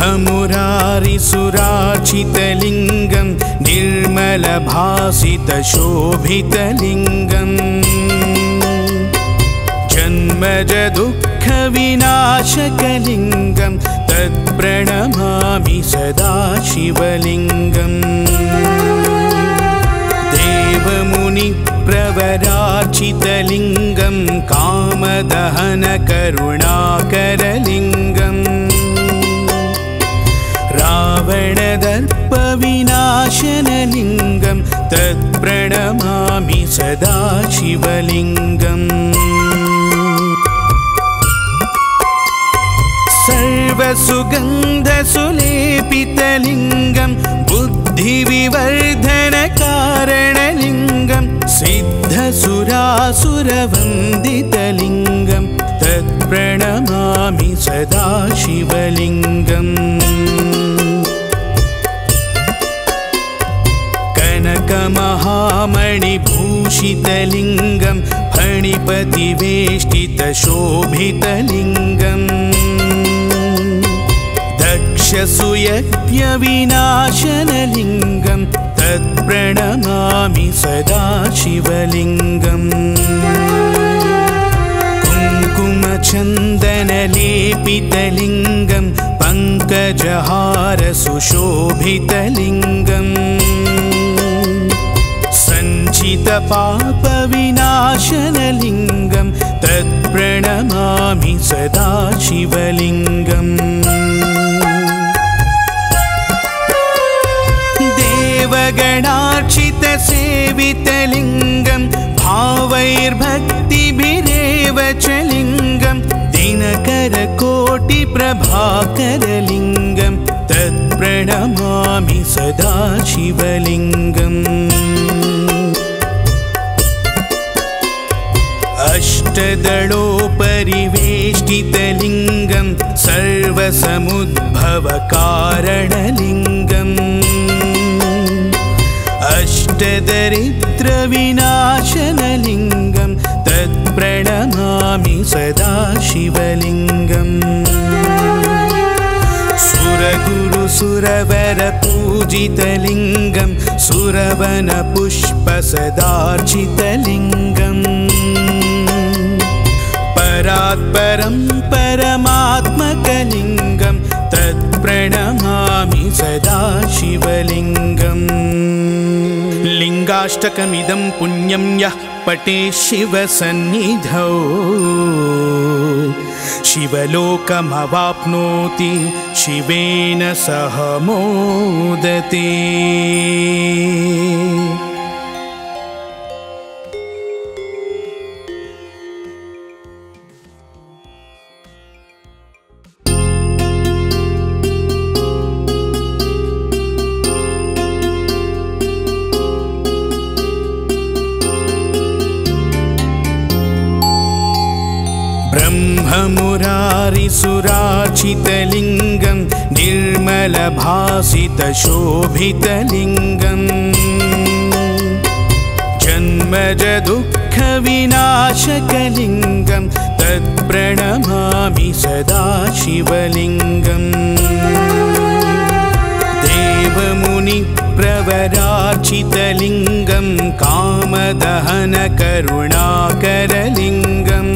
ब्रह्ममुरारिसुरार्चितलिङ्गं निर्मलभासितशोभितलिङ्गम् जन्मजदुःखविनाशकलिङ्गं तत्प्रणमामि सदा शिवलिङ्गम् देवमुनिप्रवरार्चितलिङ्गं कामदहनकरुणाकरलिङ्गम् रावणदर्पविनाशनलिङ्गं तत्प्रणमामि सदा शिवलिङ्गम् सर्वसुगन्धसुलेपितलिङ्गं बुद्धिविवर्धनकारणलिङ्गं सिद्धसुरासुरवन्दितलिङ्गं तत्प्रणमामि सदा शिवलिङ्गम् कनकमहामणिभूषितलिङ्गं फणिपतिवेष्टितशोभितलिङ्गम् दक्षसुयज्ञविनाशनलिङ्गं तत्प्रणमामि सदा शिवलिङ्गम् कुङ्कुमचन्दनलेपितलिङ्गं पङ्कजहारसुशोभितलिङ्गम् सञ्चितपापविनाशनलिङ्गं तत्प्रणमामि सदा शिवलिङ्गम् देवगणार्चितसेवितलिङ्गं भावैर्भक्तिभिरेव च लिङ्गं दिनकरकोटिप्रभाकरलिङ्गं तत्प्रणमामि सदा शिवलिङ्गम् अष्टदलोपरिवेष्टितलिङ्गं सर्वसमुद्भवकारणलिङ्गम् अष्टदरिद्रविनाशनलिङ्गं तत्प्रणमामि सदा शिवलिङ्गम् सुरगुरुसुरवरपूजितलिङ्गं सुरवनपुष्पसदार्चितलिङ्गम् परात्परं परमात्मकलिङ्गं तत्प्रणमामि सदा शिवलिङ्गम् लिङ्गाष्टकमिदं पुण्यं यः पठेत् शिवसन्निधौ शिवलोकमवाप्नोति शिवेन सह मोदते। ब्रह्ममुरारिसुरार्चितलिङ्गं निर्मलभासितशोभितलिङ्गम् जन्मजदुःखविनाशकलिङ्गं तत्प्रणमामि सदा शिवलिङ्गम् देवमुनिप्रवरार्चितलिङ्गं कामदहनकरुणाकरलिङ्गम्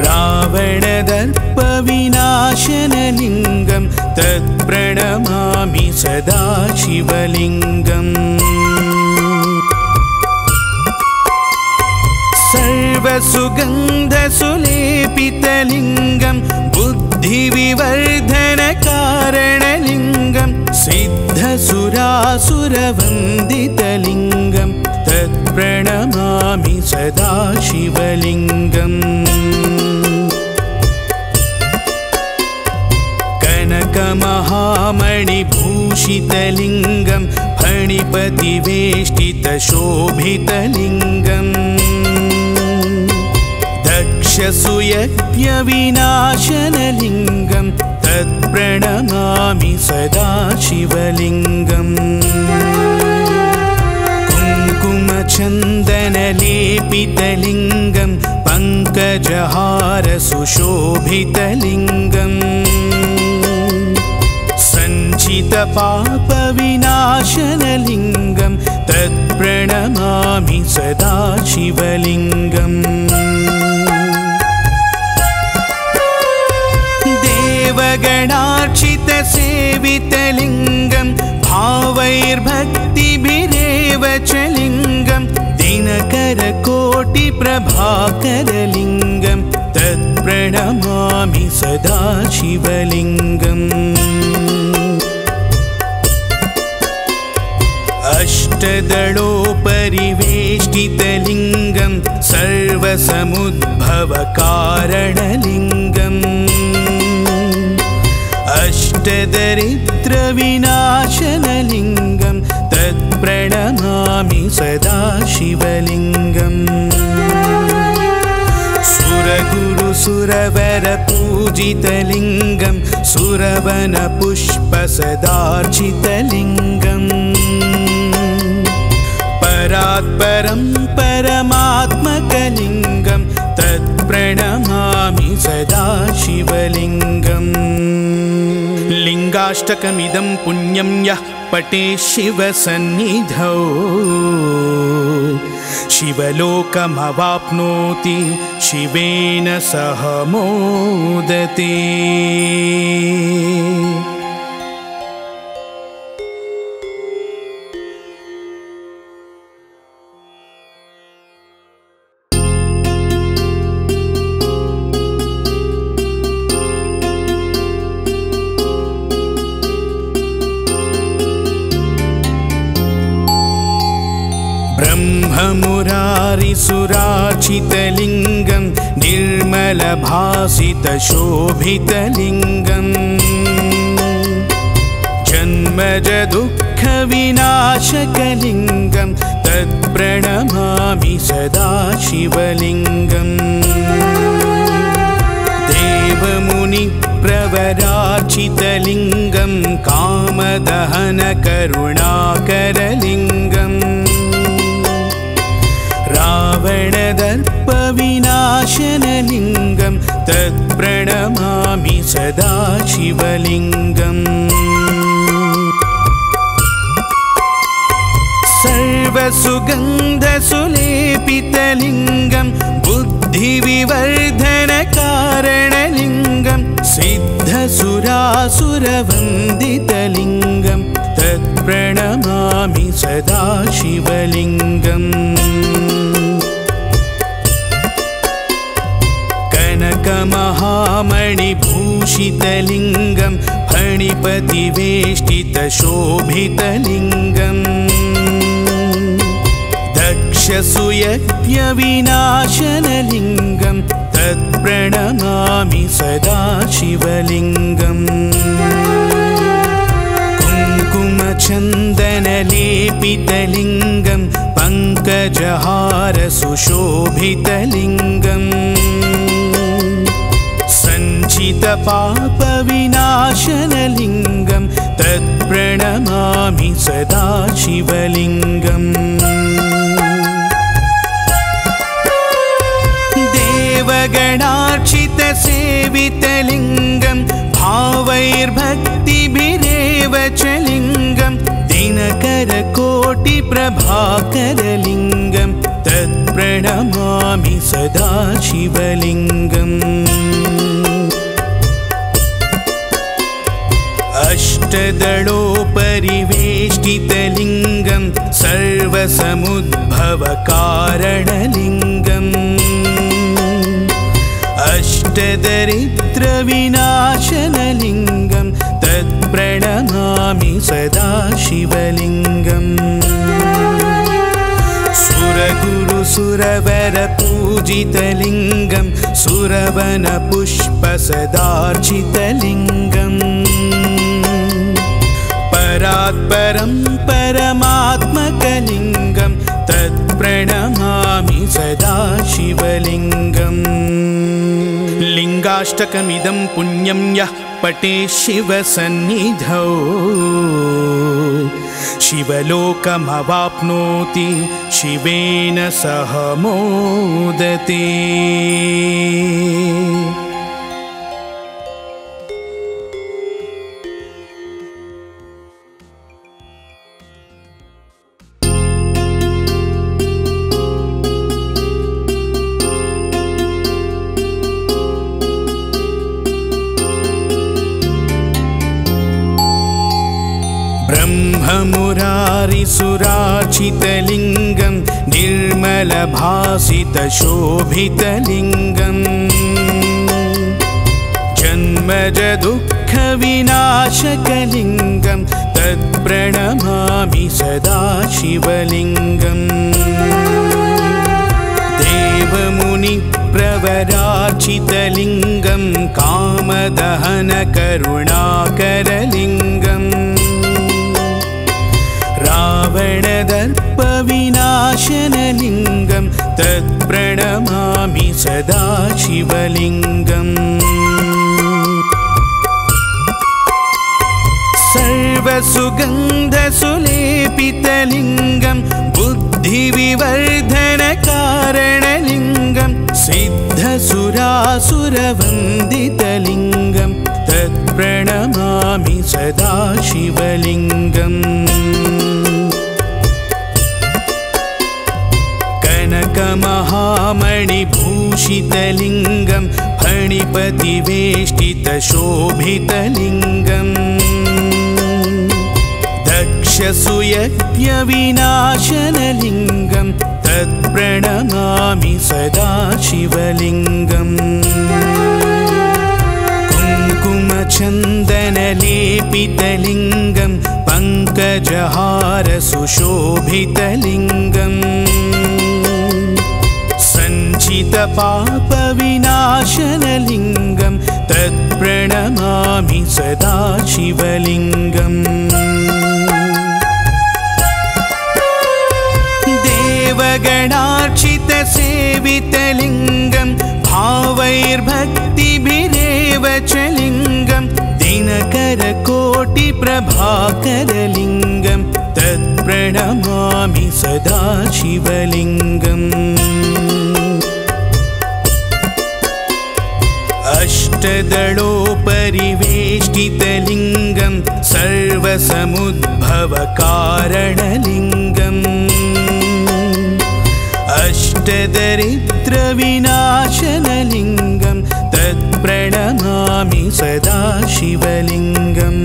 रावणदर्पविनाशनलिङ्गं तत्प्रणमामि सदा शिवलिङ्गम् सर्वसुगन्धसुलेपितलिङ्गं बुद्धिविवर्धनकारणलिङ्गं सिद्धसुरासुरवन्दितलिङ्गं तत्प्रणमामि सदा शिवलिङ्गम् कनकमहामणिभूषितलिङ्गं फणिपतिवेष्टितशोभितलिङ्गम् दक्षसुयज्ञविनाशनलिङ्गं तत्प्रणमामि सदा शिवलिङ्गम् कुङ्कुमचन्दनलेपितलिङ्गं पङ्कजहारसुशोभितलिङ्गम् सञ्चितपापविनाशनलिङ्गं तत्प्रणमामि सदा शिवलिङ्गम् देवगणार्चितसेवितलिङ्गं भावैर्भक्तिभिरेव च लिङ्गं दिनकरकोटिप्रभाकरलिङ्गं तत्प्रणमामि सदा शिवलिङ्गम् अष्टदलोपरिवेष्टितलिङ्गं सर्वसमुद्भवकारणलिङ्गम् अष्टदरिद्रविनाशनलिङ्गं तत्प्रणमामि सदा शिवलिङ्गम् सुरगुरुसुरवरपूजितलिङ्गं सुरवनपुष्पसदार्चितलिङ्गम् परात्परं परमात्मकलिङ्गं तत्प्रणमामि सदा शिवलिङ्गम् लिङ्गाष्टकमिदं पुण्यं यः पठेत् शिवसन्निधौ शिवलोकमवाप्नोति शिवेन सह मोदते। ब्रह्ममुरारिसुरार्चितलिङ्गं निर्मलभासितशोभितलिङ्गम् जन्मजदुःखविनाशकलिङ्गं तत्प्रणमामि सदा शिवलिङ्गम् देवमुनिप्रवरार्चितलिङ्गं कामदहनकरुणाकरलिङ्गम् रावणदर्पविनाशनलिङ्गं तत्प्रणमामि सदा शिवलिङ्गम् सर्वसुगन्धसुलेपितलिङ्गं बुद्धिविवर्धनकारणलिङ्गं सिद्धसुरासुरवन्दितलिङ्गं तत्प्रणमामि सदा शिवलिङ्गम् कनकमहामणिभूषितलिङ्गं फणिपतिवेष्टितशोभितलिङ्गम् दक्षसुयज्ञविनाशनलिङ्गं तत्प्रणमामि सदा शिवलिङ्गम् कुङ्कुमचन्दनलेपितलिङ्गं पङ्कजहारसुशोभितलिङ्गम् सञ्चितपापविनाशनलिङ्गं तत्प्रणमामि सदा शिवलिङ्गम् देवगणार्चितसेवितलिङ्गं भावैर्भक्तिभिरेव च लिङ्गं दिनकरकोटिप्रभाकरलिङ्गं तत्प्रणमामि सदा शिवलिङ्गम् अष्टदलोपरिवेष्टितलिङ्गं सर्वसमुद्भवकारणलिङ्गम् अष्टदरिद्रविनाशनलिङ्गं तत्प्रणमामि सदा शिवलिङ्गम् सुरगुरुसुरवरपूजितलिङ्गं सुरवनपुष्पसदार्चितलिङ्गम् परात्परं परमात्मकलिङ्गं तत्प्रणमामि सदा शिवलिङ्गम् लिङ्गाष्टकमिदं पुण्यं यः पठेत् शिवसन्निधौ शिवलोकमवाप्नोति शिवेन सह मोदते। मुरारिसुरार्चितलिङ्गं निर्मलभासितशोभितलिङ्गम् जन्मजदुःखविनाशकलिङ्गं तत्प्रणमामि सदा शिवलिङ्गम् देवमुनिप्रवरार्चितलिङ्गं कामदहनकरुणाकरलिङ्गम् रावणदर्पविनाशनलिङ्गं तत्प्रणमामि सदा शिवलिङ्गम् सर्वसुगन्धसुलेपितलिङ्गं बुद्धिविवर्धनकारणलिङ्गं सिद्धसुरासुरवन्दितलिङ्गं तत्प्रणमामि सदा शिवलिङ्गम् कनकमहामणिभूषितलिङ्गं फणिपतिवेष्टितशोभितलिङ्गम् दक्षसुयज्ञविनाशनलिङ्गं तत्प्रणमामि सदा शिवलिङ्गम् कुङ्कुमचन्दनलेपितलिङ्गं पङ्कजहारसुशोभितलिङ्गम् सञ्चितपापविनाशनलिङ्गं तत्प्रणमामि सदा शिवलिङ्गम् देवगणार्चितसेवितलिङ्गं भावैर्भक्तिभिरेव च लिङ्गं दिनकरकोटिप्रभाकरलिङ्गं तत्प्रणमामि सदा शिवलिङ्गम् अष्टदलोपरिवेष्टितलिङ्गं सर्वसमुद्भवकारणलिङ्गम् अष्टदरिद्रविनाशनलिङ्गं तत्प्रणमामि सदा शिवलिङ्गम्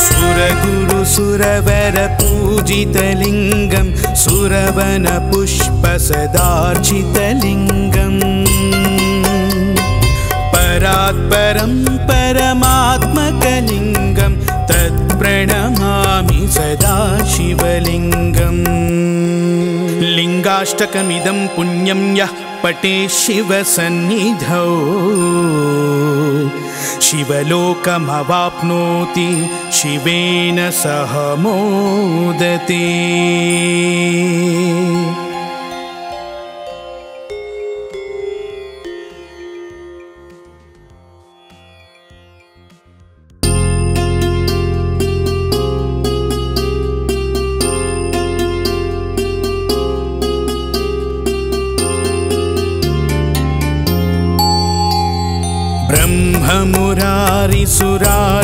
सुरगुरुसुरवरपूजितलिङ्गं सुरवनपुष्पसदार्चितलिङ्गम् परात्परं परमात्मकलिङ्गं तत्प्रणमामि सदा शिवलिङ्गम् लिङ्गाष्टकमिदं पुण्यं यः पठेत् शिवसन्निधौ शिवलोकमवाप्नोति शिवेन सह मोदते।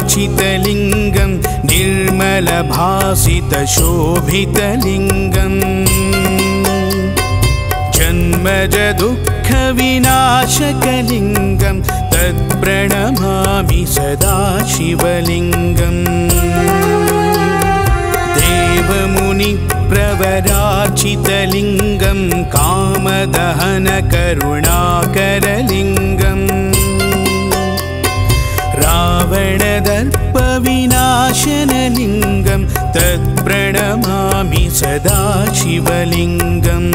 ब्रह्ममुरारिसुरार्चितलिङ्गं निर्मलभासितशोभितलिङ्गम् जन्मजदुःखविनाशकलिङ्गं तत्प्रणमामि सदा शिवलिङ्गम् देवमुनिप्रवरार्चितलिङ्गं कामदहनकरुणाकरलिङ्गम् रावणदर्पविनाशनलिङ्गं तत्प्रणमामि सदा शिवलिङ्गम्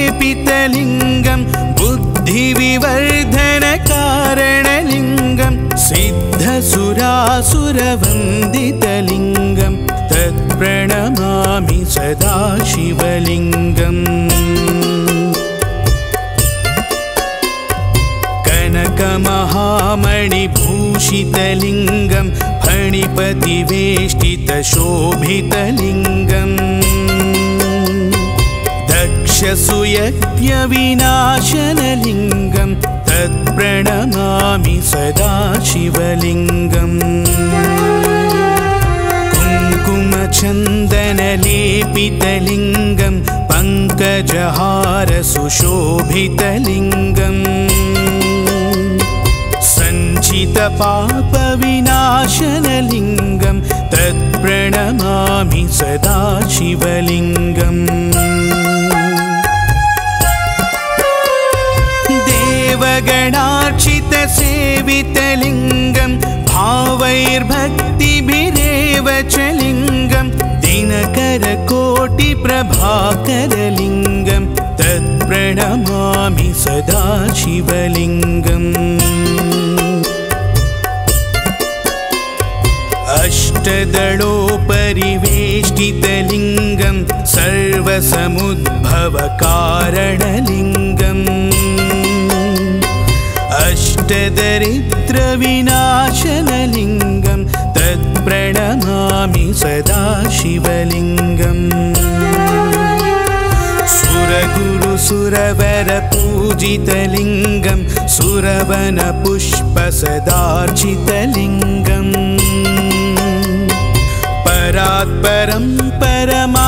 सर्वसुगन्धसुलेपितलिङ्गं बुद्धिविवर्धनकारणलिङ्गं सिद्धसुरासुरवन्दितलिङ्गं तत्प्रणमामि सदा शिवलिङ्गम् कनकमहामणिभूषितलिङ्गं फणिपतिवेष्टितशोभितलिङ्गम् दक्षसुयज्ञविनाशनलिङ्गं तत्प्रणमामि सदा शिवलिङ्गम् कुङ्कुमचन्दनलेपितलिङ्गं पङ्कजहारसुशोभितलिङ्गम् सञ्चितपापविनाशनलिङ्गं तत्प्रणमामि सदा शिवलिङ्गम् देवगणार्चितसेवितलिङ्गं भावैर्भक्तिभिरेव च लिङ्गं दिनकरकोटिप्रभाकरलिङ्गं तत्प्रणमामि सदा शिवलिङ्गम् अष्टदलोपरिवेष्टितलिङ्गं सर्वसमुद्भवकारणलिङ्गम् अष्टदरिद्रविनाशनलिङ्गं तत्प्रणमामि सदा शिवलिङ्गम् सुरगुरुसुरवरपूजितलिङ्गं सुरवनपुष्पसदार्चितलिङ्गम् परात्परं परमात्मकलिङ्गं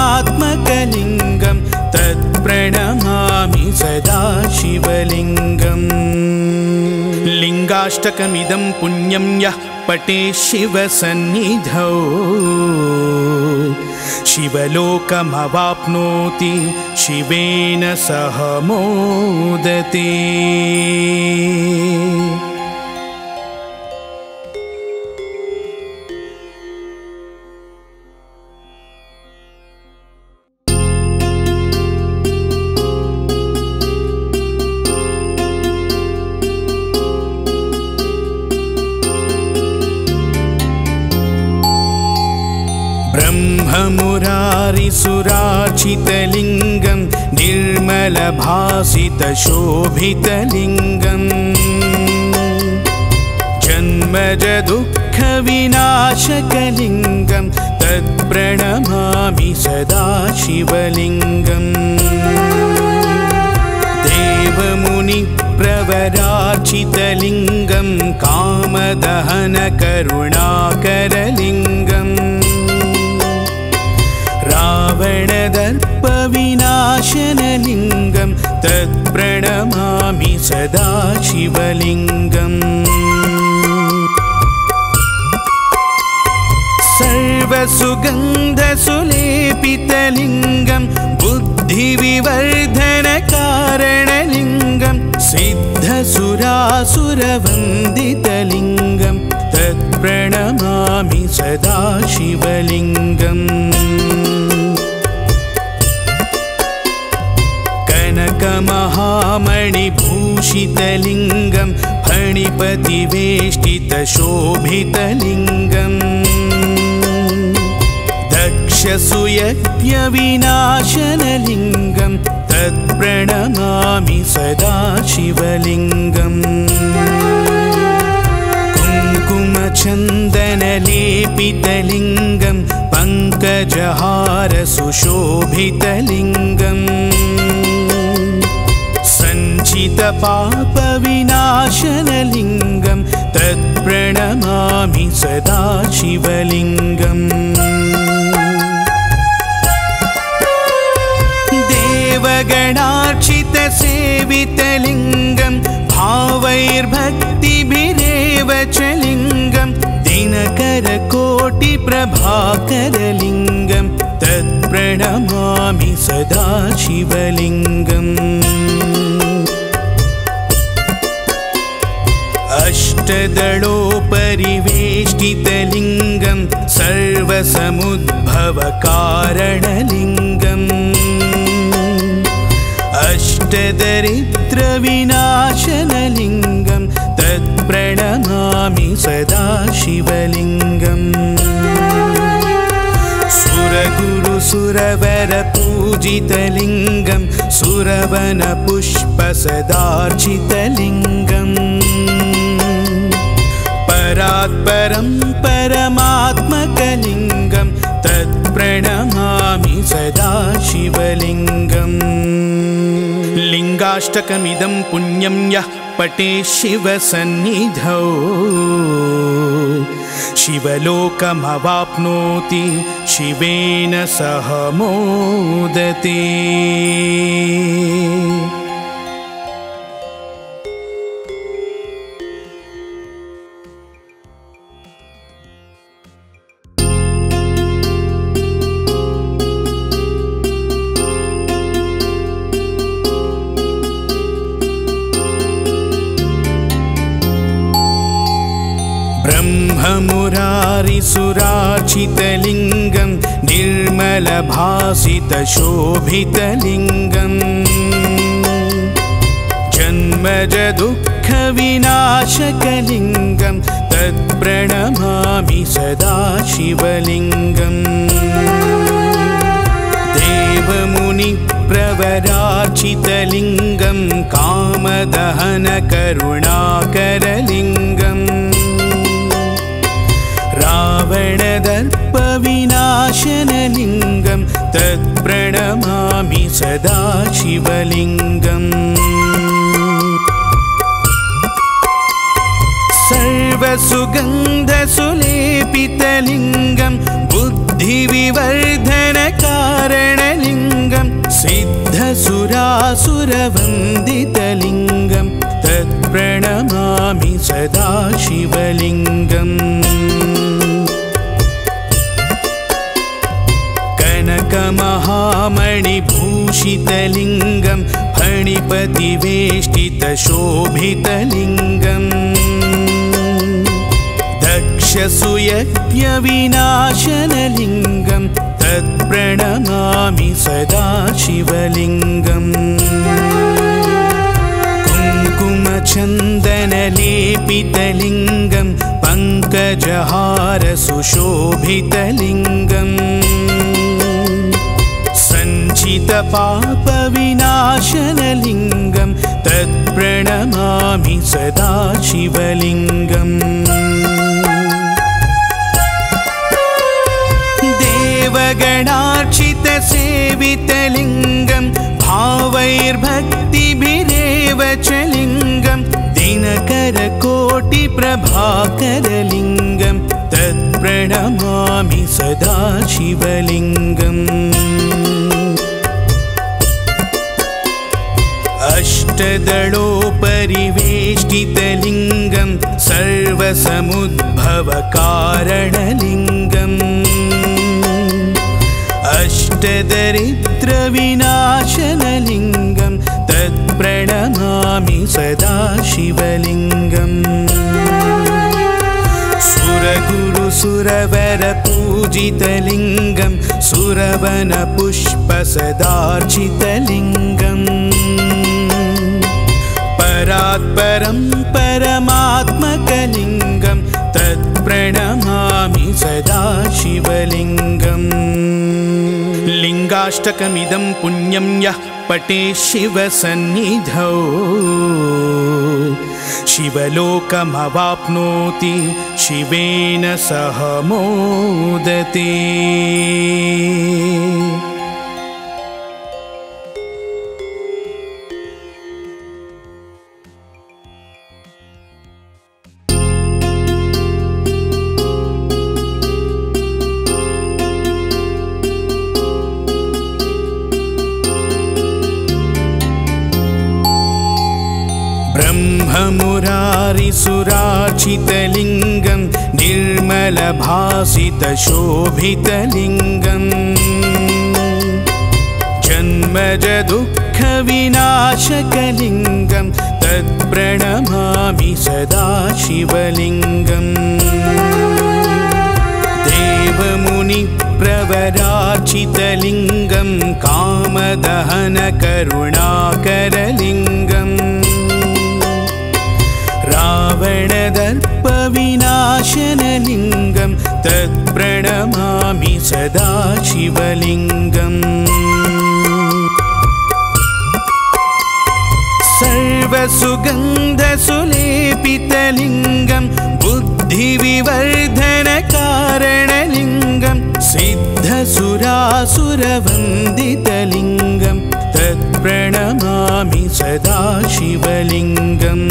तत्प्रणमामि सदा शिवलिङ्गम् लिङ्गाष्टकमिदं पुण्यं यः पठेत् शिवसन्निधौ शिवलोकमवाप्नोति शिवेन सह मोदते। ब्रह्ममुरारिसुरार्चितलिङ्गं निर्मलभासितशोभितलिङ्गम् जन्मजदुःखविनाशकलिङ्गं तत्प्रणमामि सदा शिवलिङ्गम् देवमुनिप्रवरार्चितलिङ्गं कामदहनकरुणाकरलिङ्गम् रावणदर्पविनाशनलिङ्गं तत्प्रणमामि सदा शिवलिङ्गम् सर्वसुगन्धसुलेपितलिङ्गं बुद्धिविवर्धनकारणलिङ्गं सिद्धसुरासुरवन्दितलिङ्गं तत्प्रणमामि सदा शिवलिङ्गम् कनकमहामणिभूषितलिङ्गं फणिपतिवेष्टितशोभितलिङ्गम् दक्षसुयज्ञविनाशनलिङ्गं तत्प्रणमामि सदा शिवलिङ्गम् कुङ्कुमचन्दनलेपितलिङ्गं पङ्कजहारसुशोभितलिङ्गम् सञ्चितपापविनाशनलिङ्गं तत्प्रणमामि सदा शिवलिङ्गम् देवगणार्चितसेवितलिङ्गं भावैर्भक्तिभिरेव च लिङ्गं दिनकरकोटिप्रभाकरलिङ्गं तत्प्रणमामि सदा शिवलिङ्गम् अष्टदलोपरिवेष्टितलिङ्गं सर्वसमुद्भवकारणलिङ्गम् अष्टदरिद्रविनाशनलिङ्गं तत्प्रणमामि सदा शिवलिङ्गम् सुरगुरुसुरवरपूजितलिङ्गं सुरवनपुष्पसदार्चितलिङ्गम् परात्परं परमात्मकलिङ्गं तत्प्रणमामि सदा शिवलिङ्गम् लिङ्गाष्टकमिदं पुण्यं यः पठेत् शिवसन्निधौ शिवलोकमवाप्नोति शिवेन सह मोदते। ब्रह्ममुरारिसुरार्चितलिङ्गं निर्मलभासितशोभितलिङ्गम् जन्मजदुःखविनाशकलिङ्गं तत्प्रणमामि सदा शिवलिङ्गम् देवमुनिप्रवरार्चितलिङ्गं कामदहनकरुणाकरलिङ्गम् रावणदर्पविनाशनलिङ्गं तत्प्रणमामि सदा शिवलिङ्गम् सर्वसुगन्धसुलेपितलिङ्गं बुद्धिविवर्धनकारणलिङ्गं सिद्धसुरासुरवन्दितलिङ्गं तत्प्रणमामि सदा शिवलिङ्गम् कनकमहामणिभूषितलिङ्गं फणिपतिवेष्टितशोभितलिङ्गम् दक्षसुयज्ञविनाशनलिङ्गं तत्प्रणमामि सदा शिवलिङ्गम् कुङ्कुमचन्दनलेपितलिङ्गं पङ्कजहारसुशोभितलिङ्गम् सञ्चितपापविनाशनलिङ्गं तत्प्रणमामि सदा शिवलिङ्गम् देवगणार्चितसेवितलिङ्गं भावैर्भक्तिभिरेव च लिङ्गं दिनकरकोटिप्रभाकरलिङ्गं तत्प्रणमामि सदा शिवलिङ्गम् अष्टदलोपरिवेष्टितलिङ्गं सर्वसमुद्भवकारणलिङ्गम् अष्टदरिद्रविनाशनलिङ्गं तत्प्रणमामि सदा शिवलिङ्गम् सुरगुरुसुरवरपूजितलिङ्गं सुरवनपुष्पसदार्चितलिङ्गम् परात्परं परमात्मकलिङ्गं तत्प्रणमामि सदा शिवलिङ्गम् लिङ्गाष्टकमिदं पुण्यं यः पठेत् शिवसन्निधौ शिवलोकमवाप्नोति शिवेन सह मोदते। ब्रह्ममुरारिसुरार्चितलिङ्गं निर्मलभासितशोभितलिङ्गम् जन्मजदुःखविनाशकलिङ्गं तत्प्रणमामि सदा शिवलिङ्गम् देवमुनिप्रवरार्चितलिङ्गं कामदहनकरुणाकरलिङ्गम् रावणदर्पविनाशनलिङ्गं तत्प्रणमामि सदा शिवलिङ्गम् सर्वसुगन्धसुलेपितलिङ्गं बुद्धिविवर्धनकारणलिङ्गं सिद्धसुरासुरवन्दितलिङ्गं तत्प्रणमामि सदा शिवलिङ्गम्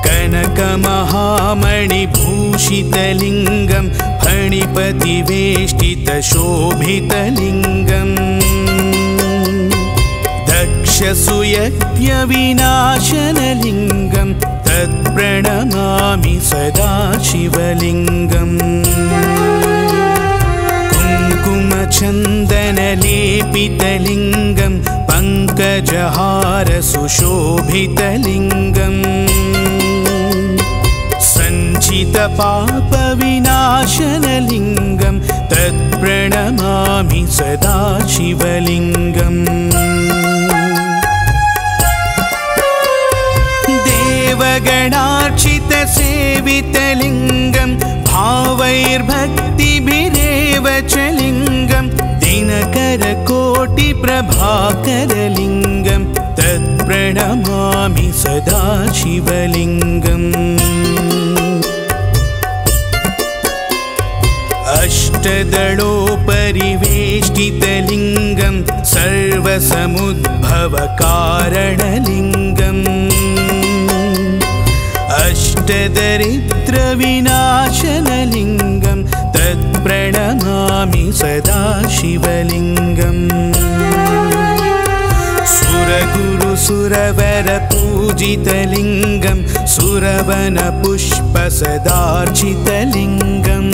कनकमहामणिभूषितलिङ्गं फणिपतिवेष्टितशोभितलिङ्गम् दक्षसुयज्ञविनाशनलिङ्गं तत्प्रणमामि सदा शिवलिङ्गम् कुङ्कुमचन्दनलेपितलिङ्गं पङ्कजहारसुशोभितलिङ्गम् पापविनाशनलिङ्गं तत्प्रणमामि सदा शिवलिङ्गम् देवगणार्चितसेवितलिङ्गं भावैर्भक्तिभिरेव च लिङ्गं दिनकरकोटिप्रभाकरलिङ्गं तत्प्रणमामि सदा शिवलिङ्गम् अष्टदलोपरिवेष्टितलिङ्गं सर्वसमुद्भवकारणलिङ्गम् अष्टदरिद्रविनाशनलिङ्गं तत्प्रणमामि सदा शिवलिङ्गम् सुरगुरुसुरवरपूजितलिङ्गं सुरवनपुष्पसदार्चितलिङ्गम्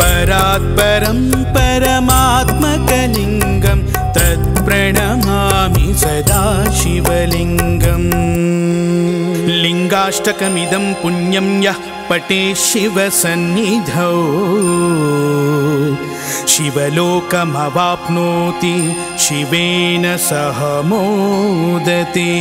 परात्परं परमात्मकलिङ्गं तत्प्रणमामि सदा शिवलिङ्गम् लिङ्गाष्टकमिदं पुण्यं यः पठेत् शिवसन्निधौ शिवलोकमवाप्नोति शिवेन सह मोदते।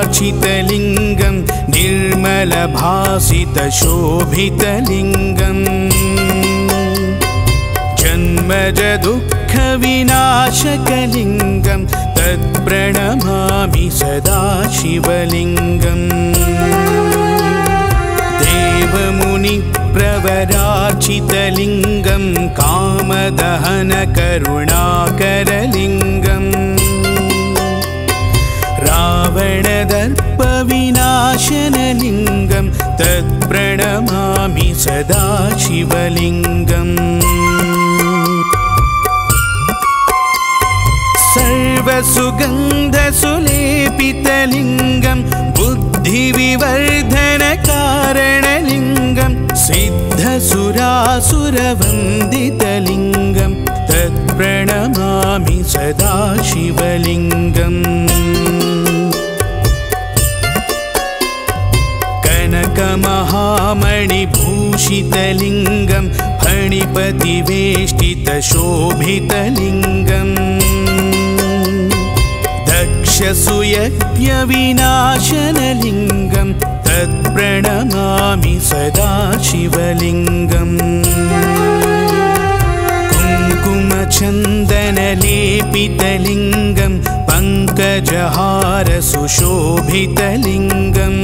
ब्रह्ममुरारिसुरार्चितलिङ्गं निर्मलभासितशोभितलिङ्गं जन्मजदुःखविनाशकलिङ्गं तत्प्रणमामि सदा शिवलिङ्गम् देवमुनिप्रवरार्चितलिङ्गं कामदहनकरुणाकरलिङ्गम् रावणदर्पविनाशनलिङ्गं तत्प्रणमामि सदा शिवलिङ्गम् सर्वसुगन्धसुलेपितलिङ्गं बुद्धिविवर्धनकारणलिङ्गं सिद्धसुरासुरवन्दितलिङ्गं तत्प्रणमामि सदा शिवलिङ्गम् कनकमहामणिभूषितलिङ्गं फणिपतिवेष्टितशोभितलिङ्गं दक्षसुयज्ञविनाशनलिङ्गं तत्प्रणमामि सदा शिवलिङ्गम् कुङ्कुमचन्दनलेपितलिङ्गं पङ्कजहारसुशोभितलिङ्गम्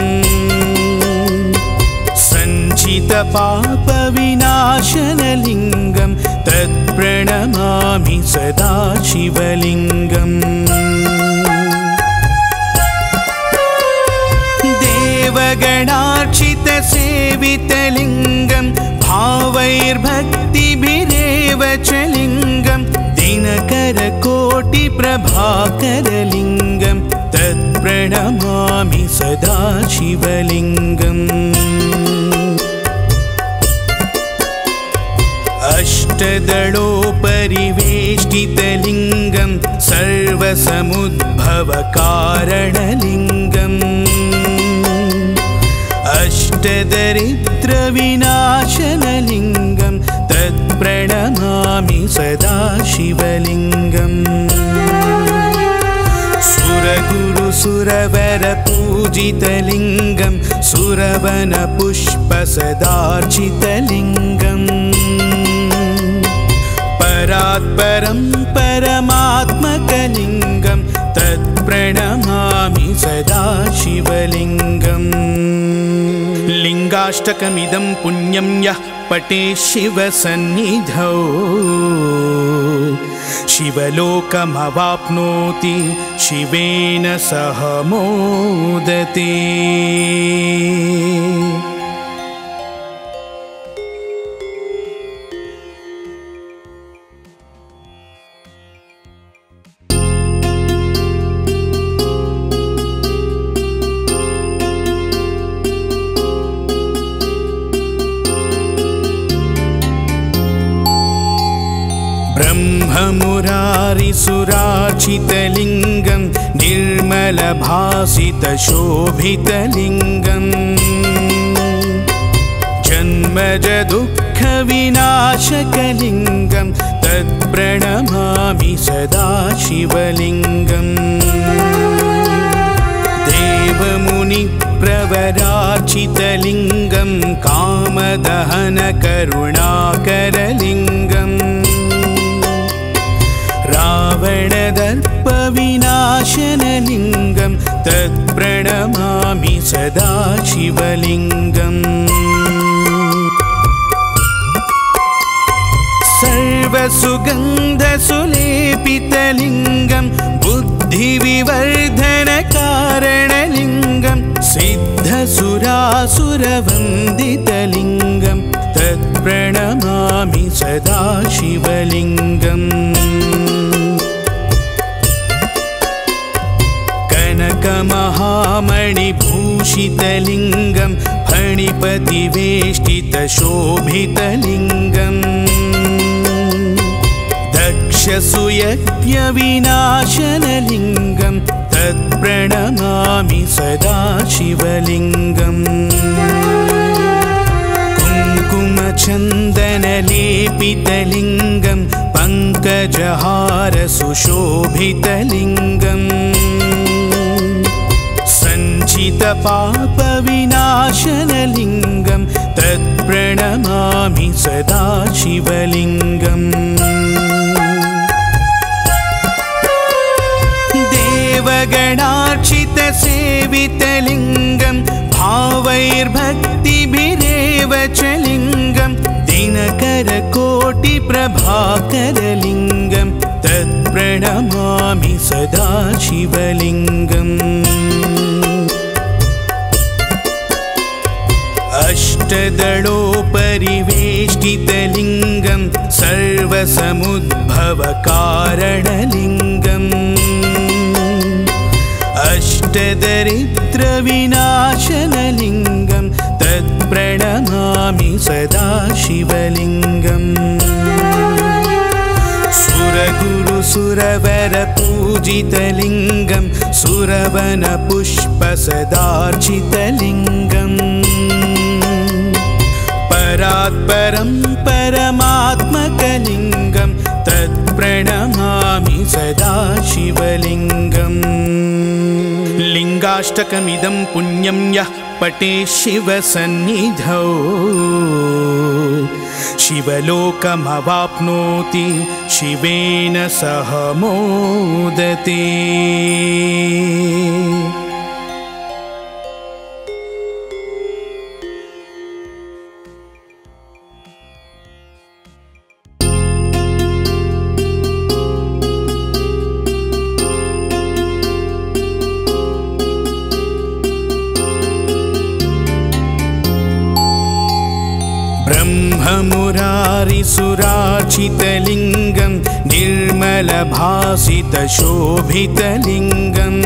सञ्चितपापविनाशनलिङ्गं तत्प्रणमामि सदा शिवलिङ्गम् देवगणार्चितसेवितलिङ्गं भावैर्भक्तिभिरेव च लिङ्गं दिनकरकोटिप्रभाकरलिङ्गं तत्प्रणमामि सदा शिवलिङ्गम् अष्टदलोपरिवेष्टितलिङ्गं सर्वसमुद्भवकारणलिङ्गम् अष्टदरिद्रविनाशनलिङ्गं तत्प्रणमामि सदा शिवलिङ्गम् सुरगुरुसुरवरपूजितलिङ्गं सुरवनपुष्पसदार्चितलिङ्गम् परात्परं परमात्मकलिङ्गं तत्प्रणमामि सदा शिवलिङ्गम् लिङ्गाष्टकमिदं पुण्यं यः पठेत् शिवसन्निधौ शिवलोकमवाप्नोति शिवेन सह मोदते। ब्रह्ममुरारिसुरार्चितलिङ्गं निर्मलभासितशोभितलिङ्गम् जन्मजदुःखविनाशकलिङ्गं तत्प्रणमामि सदा शिवलिङ्गम् देवमुनिप्रवरार्चितलिङ्गं कामदहनकरुणाकरलिङ्गम् रावणदर्पविनाशनलिङ्गं तत्प्रणमामि सदा शिवलिङ्गम् सर्वसुगन्धसुलेपितलिङ्गं बुद्धिविवर्धनकारणलिङ्गं सिद्धसुरासुरवन्दितलिङ्गं तत्प्रणमामि सदा शिवलिङ्गम् कनकमहामणिभूषितलिङ्गं फणिपतिवेष्टितशोभितलिङ्गम् दक्षसुयज्ञविनाशनलिङ्गं तत्प्रणमामि सदा शिवलिङ्गम् कुङ्कुमचन्दनलेपितलिङ्गं पङ्कजहारसुशोभितलिङ्गम् सञ्चितपापविनाशनलिङ्गं तत्प्रणमामि सदा शिवलिङ्गम् देवगणार्चितसेवितलिङ्गं भावैर्भक्तिभिरेव च लिङ्गं दिनकरकोटिप्रभाकरलिङ्गं तत्प्रणमामि सदा शिवलिङ्गम् अष्टदलोपरिवेष्टितलिङ्गं सर्वसमुद्भवकारणलिङ्गम् अष्टदरिद्रविनाशनलिङ्गं तत्प्रणमामि सदा शिवलिङ्गम् सुरगुरुसुरवरपूजितलिङ्गं सुरवनपुष्पसदार्चितलिङ्गम् परात्परं परमात्मकलिङ्गं तत्प्रणमामि सदा शिवलिङ्गम् लिङ्गाष्टकमिदं पुण्यं यः पठेत् शिवसन्निधौ शिवलोकमवाप्नोति शिवेन सह मोदते। ब्रह्ममुरारिसुरार्चितलिङ्गं निर्मलभासितशोभितलिङ्गम्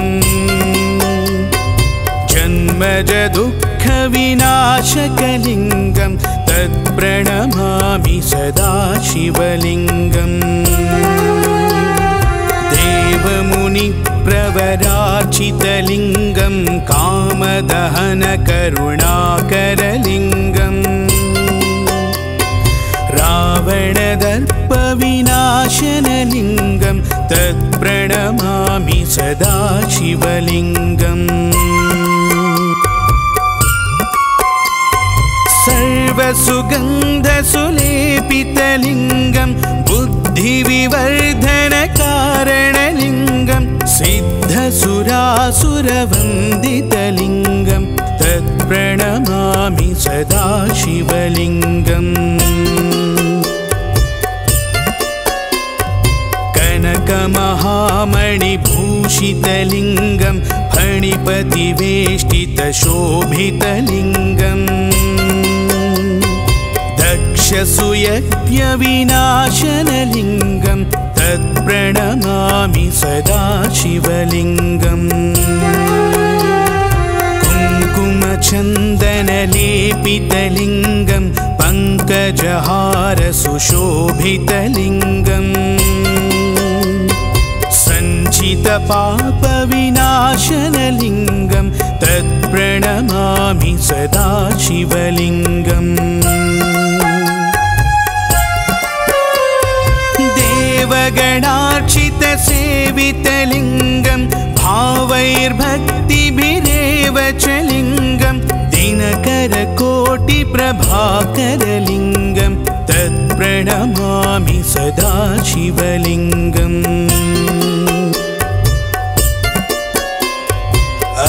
जन्मजदुःखविनाशकलिङ्गं तत्प्रणमामि सदा शिवलिङ्गम् देवमुनिप्रवरार्चितलिङ्गं कामदहनकरुणाकरलिङ्गम् रावणदर्पविनाशनलिङ्गं तत्प्रणमामि सदा शिवलिङ्गम् सर्वसुगन्धसुलेपितलिङ्गं बुद्धिविवर्धनकारणलिङ्गं सिद्धसुरासुरवन्दितलिङ्गं तत्प्रणमामि सदा शिवलिङ्गम् कनकमहामणिभूषितलिङ्गं फणिपतिवेष्टितशोभितलिङ्गम् दक्षसुयज्ञविनाशनलिङ्गं तत्प्रणमामि सदा शिवलिङ्गम् कुङ्कुमचन्दनलेपितलिङ्गं पङ्कजहार सुशोभितलिङ्गम् सञ्चितपापविनाशनलिङ्गं तत्प्रणमामि सदा शिवलिङ्गम् देवगणार्चितसेवितलिङ्गं भावैर्भक्तिभिरेव च लिङ्गं दिनकरकोटिप्रभाकरलिङ्गं तत्प्रणमामि सदा शिवलिङ्गम्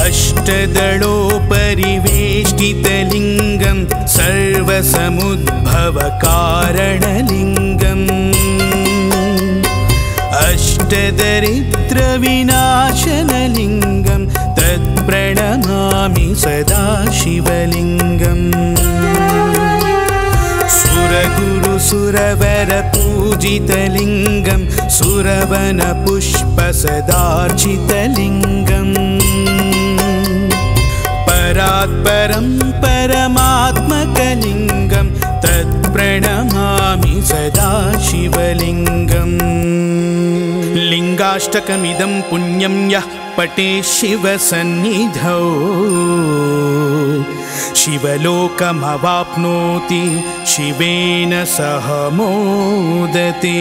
अष्टदलोपरिवेष्टितलिङ्गं सर्वसमुद्भवकारणलिङ्गम् अष्टदरिद्रविनाशनलिङ्गं तत्प्रणमामि सदा शिवलिङ्गम् सुरगुरुसुरवरपूजितलिङ्गं सुरवनपुष्पसदार्चितलिङ्गम् परात्परं परमात्मकलिङ्गं तत्प्रणमामि सदा शिवलिङ्गम् लिङ्गाष्टकमिदं पुण्यं यः पठेत् शिवसन्निधौ शिवलोकमवाप्नोति शिवेन सह मोदते।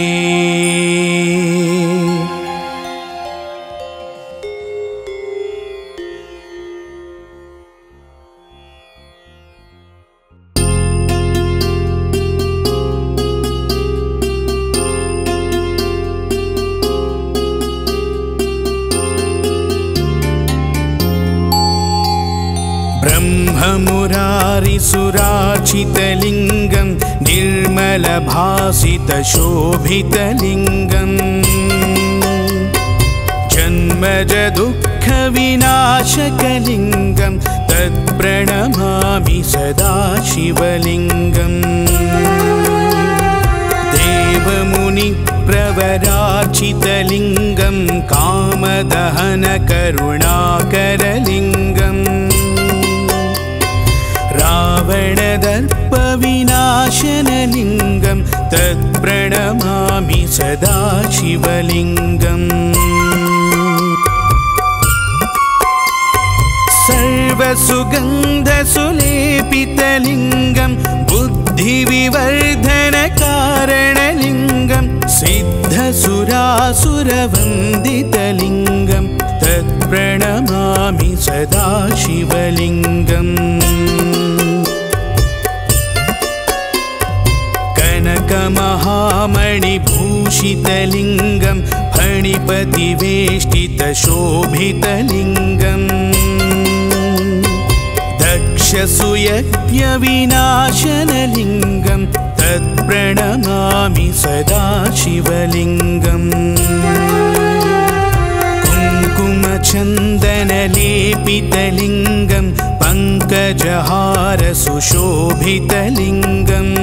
ब्रह्ममुरारिसुरार्चितलिङ्गं निर्मलभासितशोभितलिङ्गं जन्मजदुःखविनाशकलिङ्गं तत्प्रणमामि सदा शिवलिङ्गम् देवमुनिप्रवरार्चितलिङ्गं कामदहनकरुणाकरलिङ्गम् रावणदर्पविनाशनलिङ्गं तत्प्रणमामि सदा शिवलिङ्गम् सर्वसुगन्धसुलेपितलिङ्गं बुद्धिविवर्धनकारणलिङ्गं सिद्धसुरासुरवन्दितलिङ्गं तत्प्रणमामि सदा शिवलिङ्गम् कनकमहामणिभूषितलिङ्गं फणिपतिवेष्टितशोभितलिङ्गं दक्षसुयज्ञविनाशनलिङ्गं तत्प्रणमामि सदा शिवलिङ्गम् कुङ्कुमचन्दनलेपितलिङ्गं पङ्कजहार सुशोभितलिङ्गम्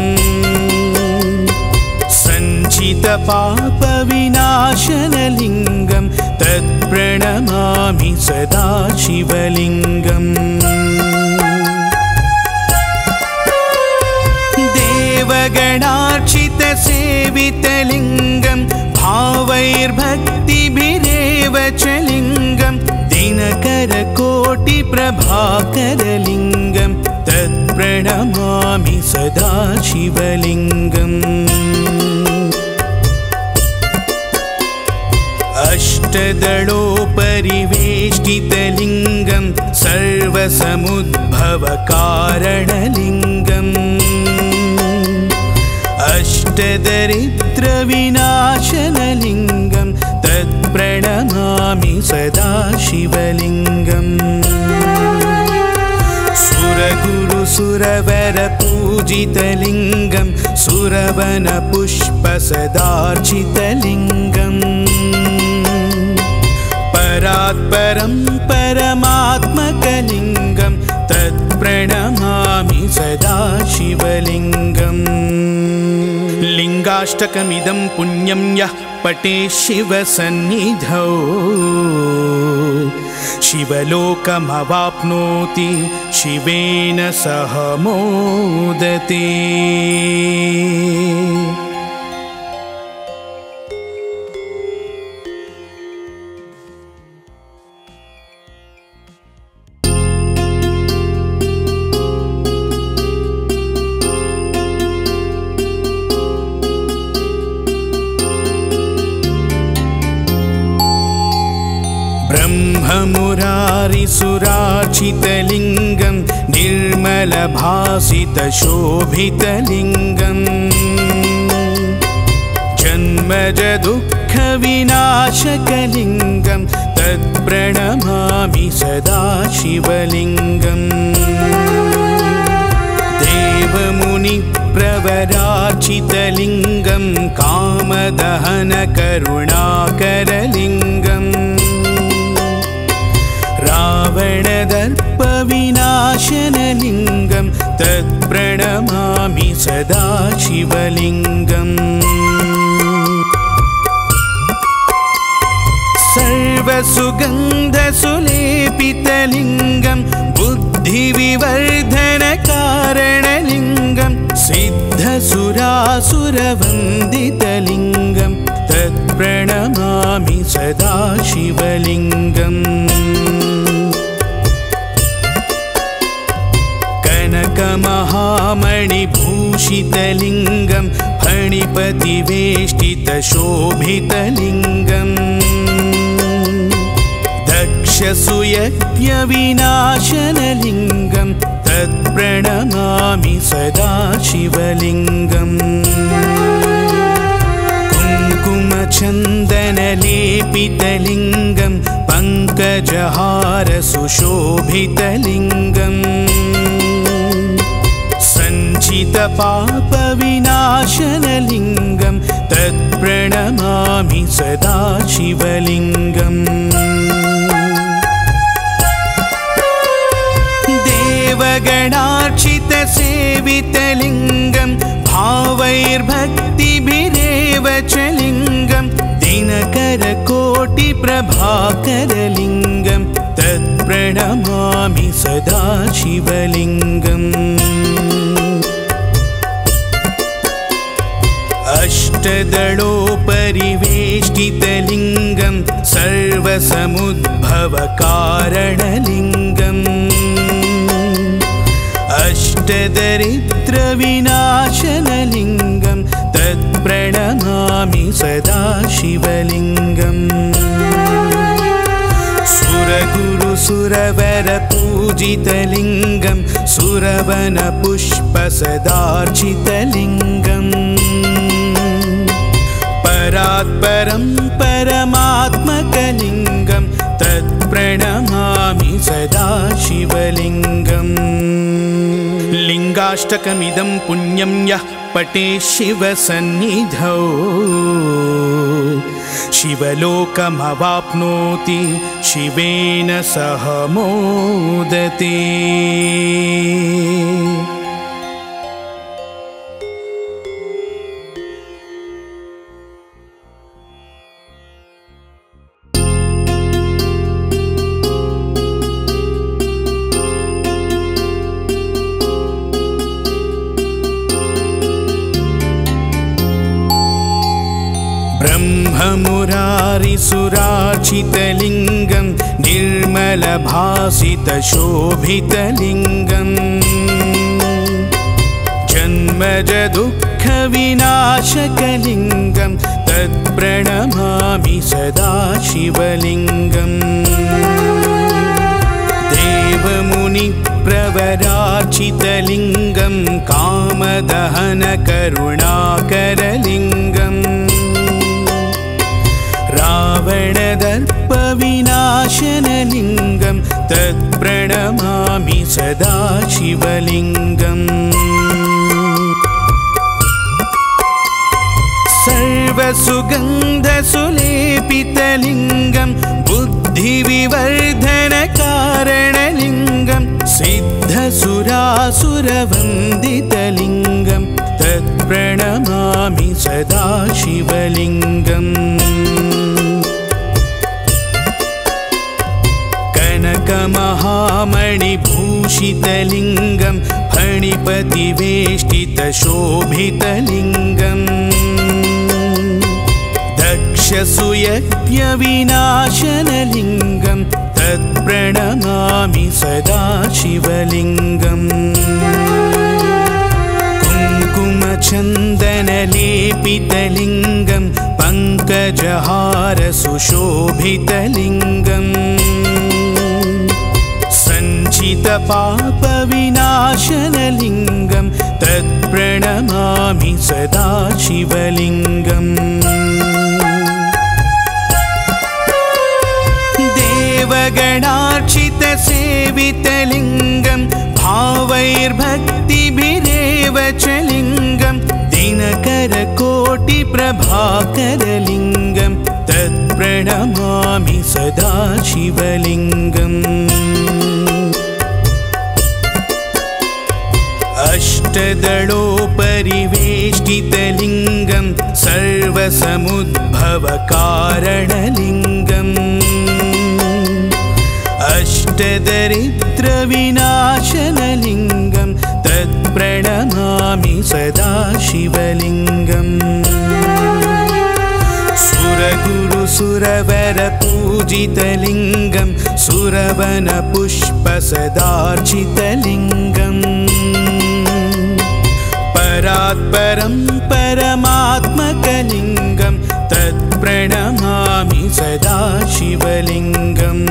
सञ्चितपापविनाशनलिङ्गं तत्प्रणमामि सदा शिवलिङ्गम् देवगणार्चितसेवितलिङ्गं भावैर्भक्तिभिरेव च लिङ्गं दिनकरकोटिप्रभाकरलिङ्गं तत्प्रणमामि सदा शिवलिङ्गम् अष्टदलोपरिवेष्टितलिङ्गं सर्वसमुद्भवकारणलिङ्गम् अष्टदरिद्रविनाशनलिङ्गं तत्प्रणमामि सदा शिवलिङ्गम् सुरगुरुसुरवरपूजितलिङ्गं सुरवनपुष्पसदार्चितलिङ्गम् परात्परं परमात्मकलिङ्गं तत्प्रणमामि सदा शिवलिङ्गम् लिङ्गाष्टकमिदं पुण्यं यः पठेत् शिवसन्निधौ शिवलोकमवाप्नोति शिवेन सह मोदते। ब्रह्ममुरारिसुरार्चितलिङ्गं निर्मलभासितशोभितलिङ्गं जन्मजदुःखविनाशकलिङ्गं तत्प्रणमामि सदा शिवलिङ्गम्। देवमुनिप्रवरार्चितलिङ्गं कामदहनकरुणाकरलिङ्गम् रावणदर्पविनाशनलिङ्गं तत्प्रणमामि सदा शिवलिङ्गम्। सर्वसुगन्धसुलेपितलिङ्गं बुद्धिविवर्धनकारणलिङ्गं सिद्धसुरासुरवन्दितलिङ्गं तत्प्रणमामि सदा शिवलिङ्गम्। कनकमहामणिभूषितलिङ्गं फणिपतिवेष्टितशोभितलिङ्गं दक्षसुयज्ञविनाशनलिङ्गं तत्प्रणमामि सदा शिवलिङ्गम्। कुङ्कुमचन्दनलेपितलिङ्गं पङ्कजहारसुशोभितलिङ्गम् सञ्चितपापविनाशनलिङ्गं तत्प्रणमामि सदा शिवलिङ्गम्। देवगणार्चितसेवितलिङ्गं भावैर्भक्तिभिरेव च लिङ्गं दिनकरकोटिप्रभाकरलिङ्गं तत्प्रणमामि सदा शिवलिङ्गम्। अष्टदलोपरिवेष्टितलिङ्गं सर्वसमुद्भवकारणलिङ्गम् अष्टदरिद्रविनाशनलिङ्गं तत्प्रणमामि सदा शिवलिङ्गम्। सुरगुरुसुरवरपूजितलिङ्गं सुरवनपुष्पसदार्चितलिङ्गम् परात्परं परमात्मकलिङ्गं तत्प्रणमामि सदा शिवलिङ्गम्। लिङ्गाष्टकमिदं पुण्यं यः पठेत् शिवसन्निधौ शिवलोकमवाप्नोति शिवेन सह मोदते। ब्रह्ममुरारिसुरार्चितलिङ्गं निर्मलभासितशोभितलिङ्गं जन्मजदुःखविनाशकलिङ्गं तत्प्रणमामि सदा शिवलिङ्गम्। देवमुनिप्रवरार्चितलिङ्गं कामदहनकरुणाकरलिङ्गम् रावणदर्पविनाशनलिङ्गं तत्प्रणमामि सदा शिवलिङ्गम्। सर्वसुगन्धसुलेपितलिङ्गं बुद्धिविवर्धनकारणलिङ्गं सिद्धसुरासुरवन्दितलिङ्गं तत्प्रणमामि सदा शिवलिङ्गम्। भूषितलिङ्गं फणिपतिवेष्टितशोभितलिङ्गम् दक्षसूयज्ञविनाशनलिङ्गं तत्प्रणमामि सदा शिवलिङ्गम् कुङ्कुमचन्दनलेपितलिङ्गं पङ्कजहारसुशोभितलिङ्गम् सञ्चितपापविनाशनलिङ्गं तत्प्रणमामि सदा शिवलिङ्गम् देवगणार्चितसेवितलिङ्गं भावैर्भक्तिभिरेव च लिङ्गं दिनकरकोटिप्रभाकरलिङ्गं तत्प्रणमामि सदा शिवलिङ्गम् अष्टदलोपरिवेष्टितलिङ्गं सर्वसमुद्भवकारणलिङ्गम् अष्टदरिद्रविनाशनलिङ्गं तत्प्रणमामि सदा शिवलिङ्गम् सुरगुरुसुरवरपूजितलिङ्गं सुरवनपुष्पसदार्चितलिङ्गम् परात्परं परमात्मकलिङ्गं तत्प्रणमामि सदा शिवलिङ्गम्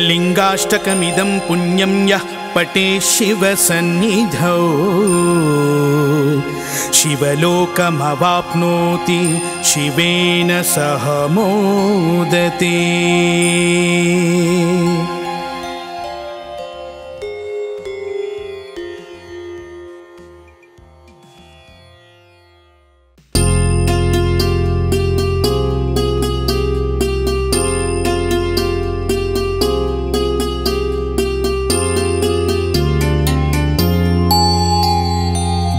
लिङ्गाष्टकमिदं पुण्यं यः पठेत् शिवसन्निधौ शिवलोकमवाप्नोति शिवेन सह मोदते।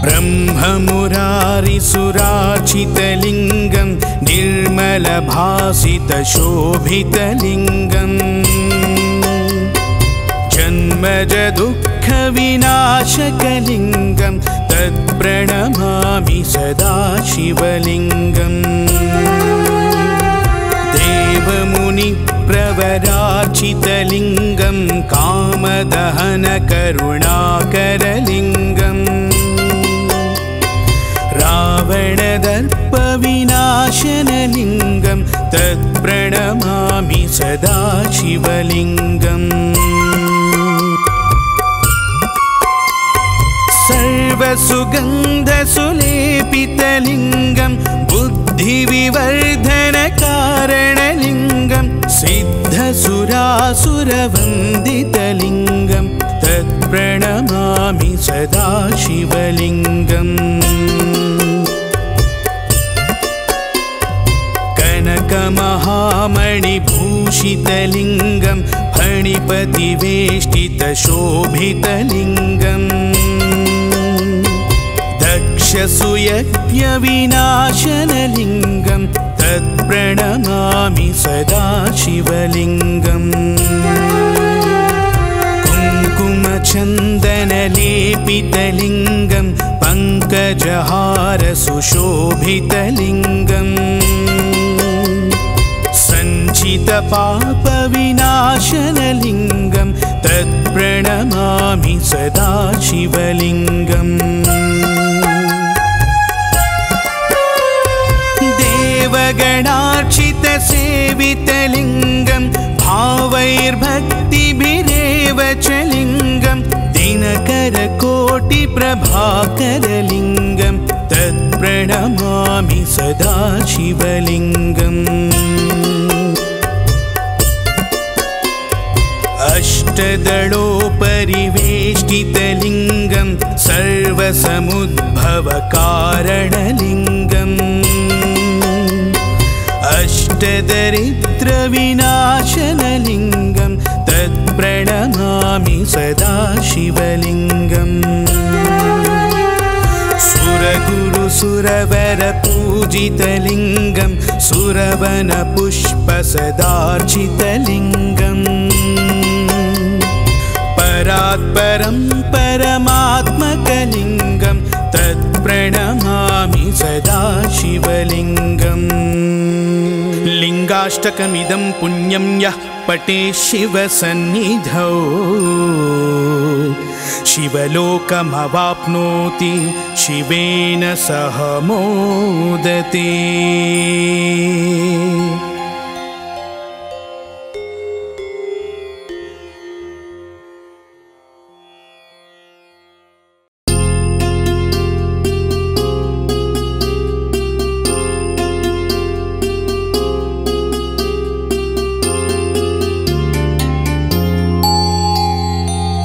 ब्रह्ममुरारिसुरार्चितलिङ्गं निर्मलभासितशोभितलिङ्गम् जन्मजदुःखविनाशकलिङ्गं तत्प्रणमामि सदा शिवलिङ्गम् देवमुनिप्रवरार्चितलिङ्गं कामदहनकरुणाकरलिङ्गम् रावणदर्पविनाशनलिङ्गं तत्प्रणमामि सदा शिवलिङ्गम् सर्वसुगन्धसुलेपितलिङ्गं बुद्धिविवर्धनकारणलिङ्गं सिद्धसुरासुरवन्दितलिङ्गं तत्प्रणमामि सदा शिवलिङ्गम् कनकमहामणिभूषितलिङ्गं फणिपतिवेष्टितशोभितलिङ्गम् दक्षसूयज्ञविनाशनलिङ्गं तत्प्रणमामि सदा शिवलिङ्गम् कुङ्कुमचन्दनलेपितलिङ्गं पङ्कजहारसुशोभितलिङ्गम् सञ्चितपापविनाशनलिङ्गं तत्प्रणमामि सदा शिवलिङ्गम् देवगणार्चितसेवितलिङ्गं भावैर्भक्तिभिरेव च लिङ्गं दिनकरकोटिप्रभाकरलिङ्गं तत्प्रणमामि सदा शिवलिङ्गम् अष्टदलोपरिवेष्टितलिङ्गं सर्वसमुद्भवकारणलिङ्गम् अष्टदरिद्रविनाशनलिङ्गं तत्प्रणमामि सदा शिवलिङ्गम् सुरगुरुसुरवरपूजितलिङ्गं सुरवनपुष्पसदार्चितलिङ्गम् परात्परं परमात्मकलिङ्गं तत्प्रणमामि सदा शिवलिङ्गम् लिङ्गाष्टकमिदं पुण्यं यः पठे शिवसन्निधौ शिवलोकमवाप्नोति शिवेन सह मोदते।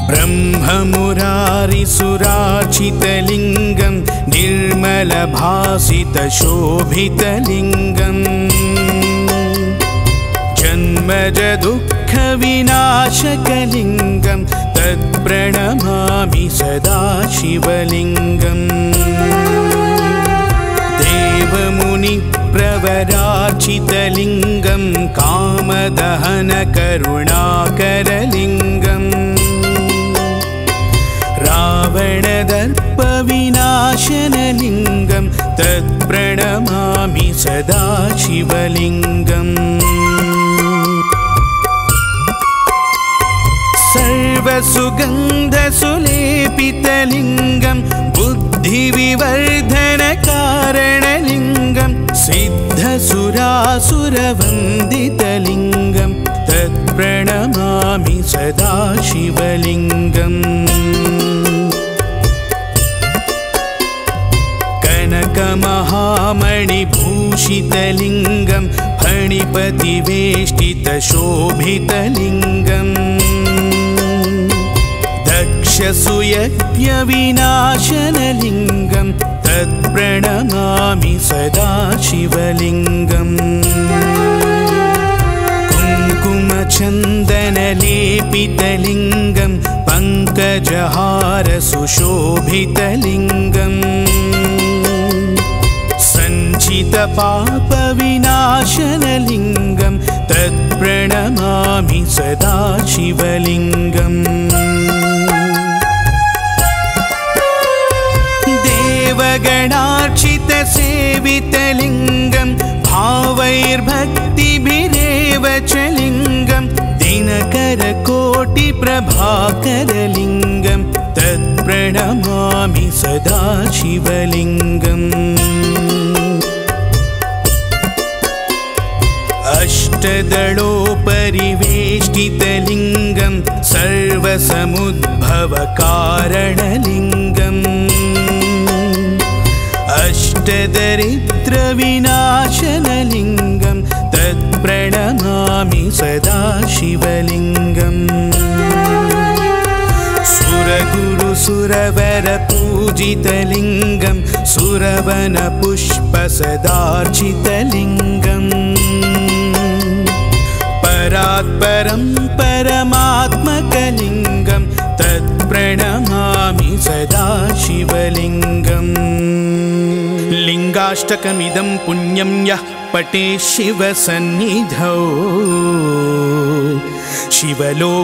ब्रह्ममुरारिसुरार्चितलिङ्गं निर्मलभासितशोभितलिङ्गं जन्मजदुःखविनाशकलिङ्गं तत्प्रणमामि सदा शिवलिङ्गम् देवमुनिप्रवरार्चितलिङ्गं कामदहनकरुणाकरलिङ्गम् रावणदर्पविनाशनलिङ्गं तत्प्रणमामि सदा शिवलिङ्गम् सर्वसुगन्धसुलेपितलिङ्गं बुद्धिविवर्धनकारणलिङ्गं सिद्धसुरासुरवन्दितलिङ्गं तत्प्रणमामि सदा शिवलिङ्गम् कनकमहामणिभूषितलिङ्गं फणिपतिवेष्टितशोभितलिङ्गम् दक्षसुयज्ञविनाशनलिङ्गं तत्प्रणमामि सदा शिवलिङ्गम् कुङ्कुमचन्दनलेपितलिङ्गं पङ्कजहारसुशोभितलिङ्गम् सञ्चितपापविनाशनलिङ्गं तत्प्रणमामि सदा शिवलिङ्गम् देवगणार्चितसेवितलिङ्गं भावैर्भक्तिभिरेव च लिङ्गं दिनकरकोटिप्रभाकरलिङ्गं तत्प्रणमामि सदा शिवलिङ्गम् अष्टदलोपरिवेष्टितलिङ्गं सर्वसमुद्भवकारणलिङ्गम् अष्टदरिद्रविनाशनलिङ्गं तत्प्रणमामि सदा शिवलिङ्गम् सुरगुरुसुरवरपूजितलिङ्गं सुरवनपुष्पसदार्चितलिङ्गम् परात्परं परमात्मकलिङ्गं तत्प्रणमामि सदा शिवलिङ्गम् लिङ्गाष्टकमिदं पुण्यं यः पठे शिवसन्निधौ शिवलोकमवाप्नोति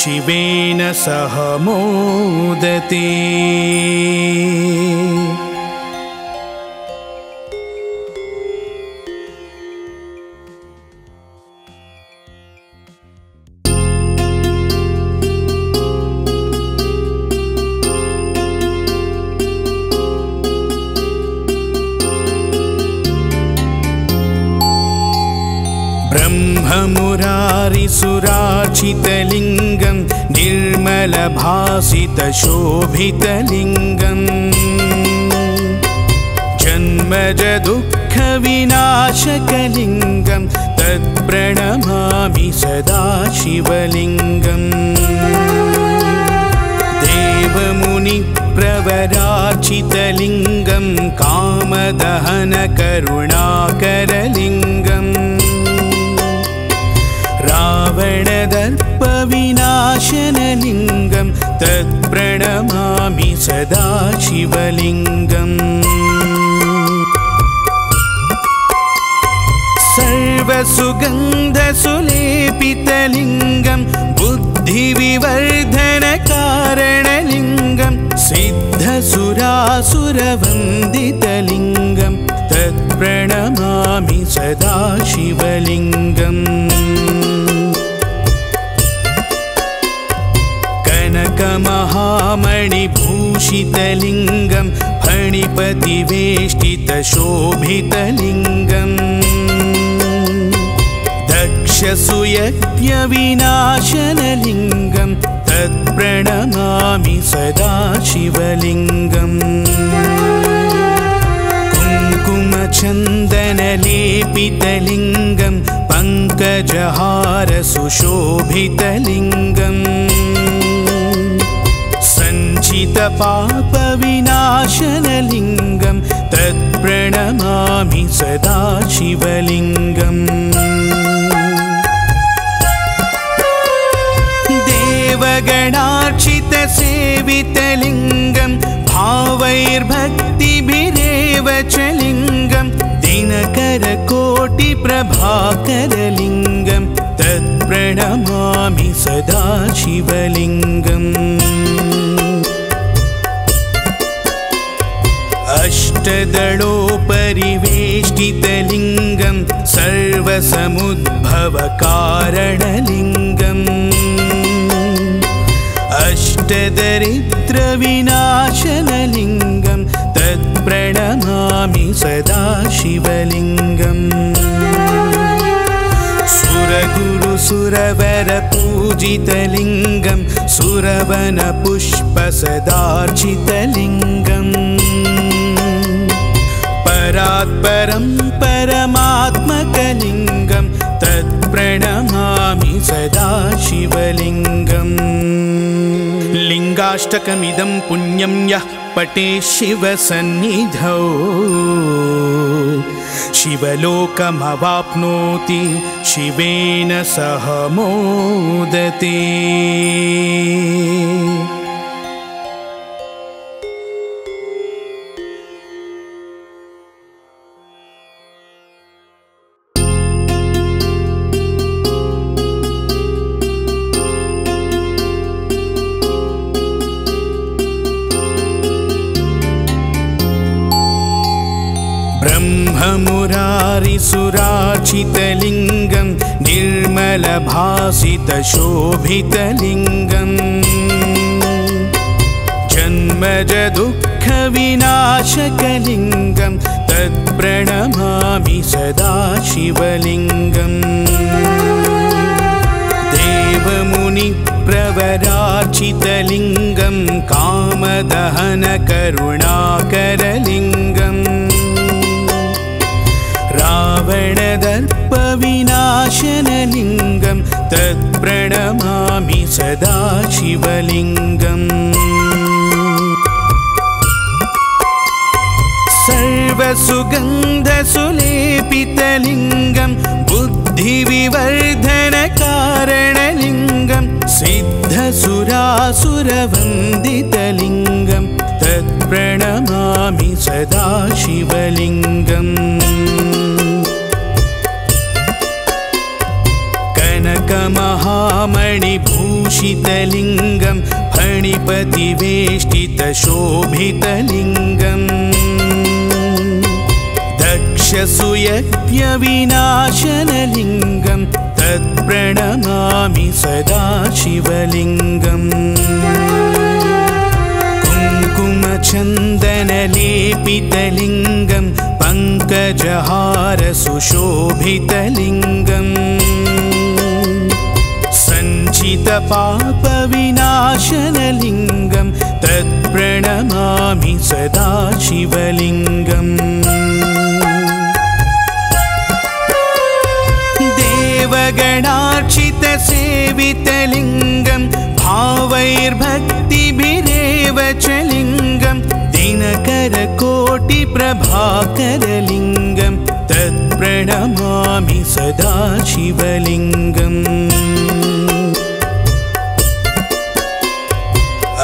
शिवेन सह मोदते। ब्रह्ममुरारिसुरार्चितलिङ्गं निर्मलभासितशोभितलिङ्गं जन्मजदुःखविनाशकलिङ्गं तत्प्रणमामि सदा शिवलिङ्गम् देवमुनिप्रवरार्चितलिङ्गं कामदहनकरुणाकरलिङ्गम् रावणदर्पविनाशनलिङ्गं तत्प्रणमामि सदा शिवलिङ्गम् सर्वसुगन्धसुलेपितलिङ्गं बुद्धि बुद्धिविवर्धनकारणलिङ्गं सिद्धसुरासुरवन्दितलिङ्गं तत्प्रणमामि सदा शिवलिङ्गम् कनकमहामणिभूषितलिङ्गं फणिपतिवेष्टितशोभितलिङ्गम् दक्षसुयज्ञविनाशनलिङ्गं तत्प्रणमामि सदा शिवलिङ्गम् कुङ्कुमचन्दनलेपितलिङ्गं पङ्कजहारसुशोभितलिङ्गम् सञ्चितपापविनाशनलिङ्गं तत्प्रणमामि सदा शिवलिङ्गम् देवगणार्चितसेवितलिङ्गं भावैर्भक्तिभिरेव च लिङ्गं दिनकरकोटिप्रभाकरलिङ्गं तत्प्रणमामि सदा शिवलिङ्गम् अष्टदलोपरिवेष्टितलिङ्गं सर्वसमुद्भवकारणलिङ्गम् अष्टदरिद्रविनाशनलिङ्गं तत्प्रणमामि सदा शिवलिङ्गम् सुरगुरुसुरवरपूजितलिङ्गं सुरवनपुष्पसदार्चितलिङ्गम् परात्परं परमात्मकलिङ्गं तत्प्रणमामि सदा शिवलिङ्गम् लिङ्गाष्टकमिदं पुण्यं यः पठेत् शिवसन्निधौ शिवलोकमवाप्नोति शिवेन सह मोदते। ब्रह्ममुरारिसुरार्चितलिङ्गं निर्मलभासितशोभितलिङ्गम् जन्मजदुःखविनाशकलिङ्गं तत्प्रणमामि सदा शिवलिङ्गम् देवमुनिप्रवरार्चितलिङ्गं कामदहनकरुणाकरलिङ्गम् रावणदर्पविनाशनलिङ्गं तत्प्रणमामि सदा शिवलिङ्गम् सर्वसुगन्धसुलेपितलिङ्गं बुद्धिविवर्धनकारणलिङ्गं सिद्धसुरासुरवन्दितलिङ्गं तत्प्रणमामि सदा शिवलिङ्गम् कनकमहामणिभूषितलिङ्गं फणिपतिवेष्टितशोभितलिङ्गम् दक्षसुयज्ञविनाशनलिङ्गं तत्प्रणमामि सदा शिवलिङ्गम् कुङ्कुमचन्दनलेपितलिङ्गं पङ्कजहारसुशोभितलिङ्गम् सञ्चितपापविनाशनलिङ्गं तत्प्रणमामि सदा शिवलिङ्गम् देवगणार्चितसेवितलिङ्गं भावैर्भक्तिभिरेव च लिङ्गं दिनकरकोटिप्रभाकरलिङ्गं तत्प्रणमामि सदा शिवलिङ्गम्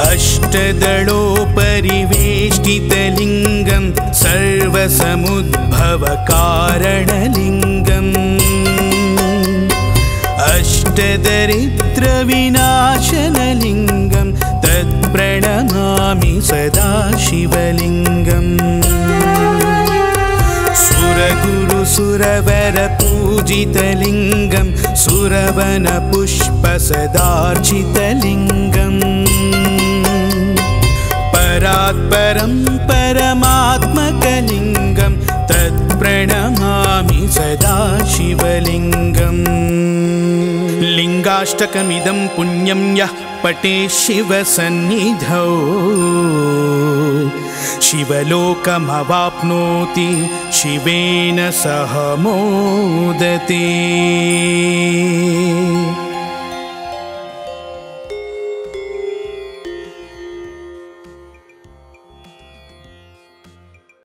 अष्टदलोपरिवेष्टितलिङ्गं सर्वसमुद्भवकारणलिङ्गम् इष्टदरिद्रविनाशनलिङ्गं तत्प्रणमामि सदा शिवलिङ्गम् सुरगुरुसुरवरपूजितलिङ्गं सुरवनपुष्पसदार्चितलिङ्गम् परात्परं परमात्मकलिङ्गं तत्प्रणमामि सदा शिवलिङ्गम् लिङ्गाष्टकमिदं पुण्यं यः पठे शिवसन्निधौ शिवलोकमवाप्नोति शिवेन सह मोदते।